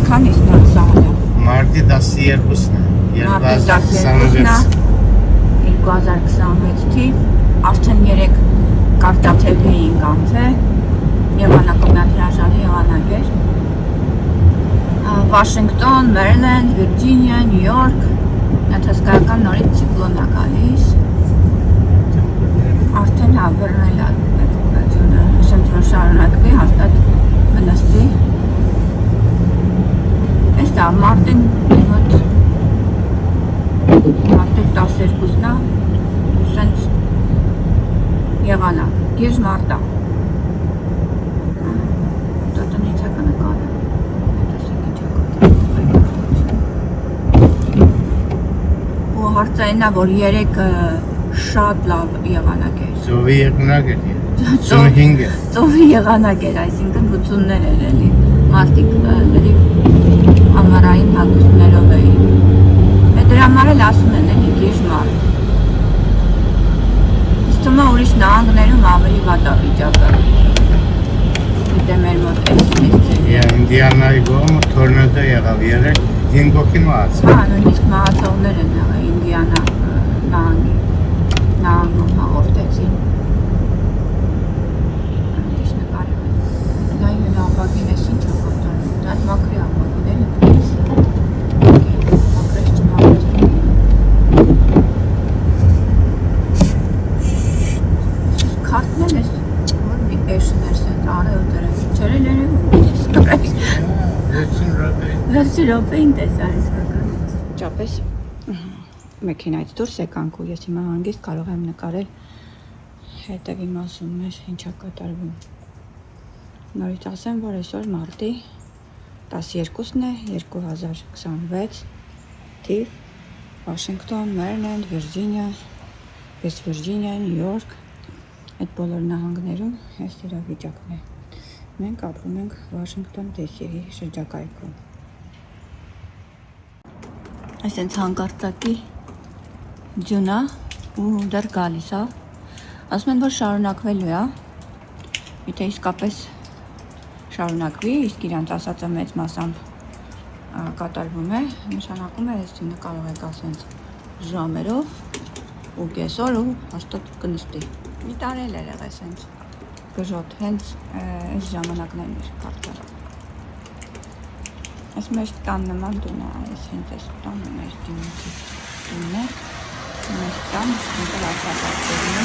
Քանիսն է սահանը։ Մարտի 12-ն է։ 2026 թիվ, արդեն 3 կարտաթելի էինք անցել, եղանակը մի հատ հրաժարի եղանակ էր։ Վաշինգտոն, Մերիլենդ, Վիրջինիա, Նյու Յորք, հսկայական նորից ցիկլոն է գալիս։ Արդեն բռնել է ջունը, ասենք որ շարունակվի, հաստատ մնացի։ Այս դա մարտին 12-ն է, սենց եղանակ, գիժ մարտա։ Տնից է կնկարը։ Ու հարցային է, որ 3 շատ լավ եղանակ էր։ Ծովի եղանակ էր, 85 է։ Ծովի եղանակ էր, այսինքն 80-ներ էր էլի, մարդիկ լրիվ ամառային հագուստներով էին։ Դրա համար էլ ասում են էլի գիժ մարդ։ Իստում է ուրիշ նահանգներում ավելի վատ է վիճակը։ Գիտե մեր մոտ էսնից է։ Ինդիանայի գոմը թորնադո եղավ 3-5 հոգին մահացավ։ Հա, նույնիսկ մահացողներ են եղել Ինդիանա նահանգում հաղորդեցին։ Այնտեղ նկարել են։ Դա յոն ապագին ես ինչ ապագին։ Դա մակրի ապագին էլի։ Մակրեշ չմակրի։ Քարտն էլ ես, որ մի էշներ սենց արել դրել։ Չերել երևում ես կրել։ Վերջի ռոպեին տեսար իսկական։ Ճապես մեքենայից դուրս եկանք ու ես հիմա հանգիստ կարող եմ նկարել հետևի մասում մեր ինչա կատարվում։ Նորից ասեմ, որ այսօր մարտի 12-ն է, 2026 թիվ, Վաշինգտոն, Մերիլենդ, Վիրջինիա, Վեստ Վիրջինիա, Նյու Յորք, այդ բոլոր նահանգներում այս իրավիճակն է։ Մենք ապրում ենք Վաշինգտոն DC-ի շրջակայքում։ Այսենց հանկարծակի ջունա ու դեռ գալիս է, ասում են, որ շարունակվելու է, եթե իսկապես շարունակվի, իսկ իրանց ասածը մեծ մասամբ կատարվում է, նշանակում է, այս ջունը կարող եք ասենց ժամերով ու կեսօր ու հաստատ կնստի։ Մի տարել էր ասենց գժոտ, հենց այս ժամանակներն էր կարծել։ Այս մեր տան նման տուն է, այս հենց այս տանը մեր դիմացի տունն է, մեր տան, հենց ասապատերն է,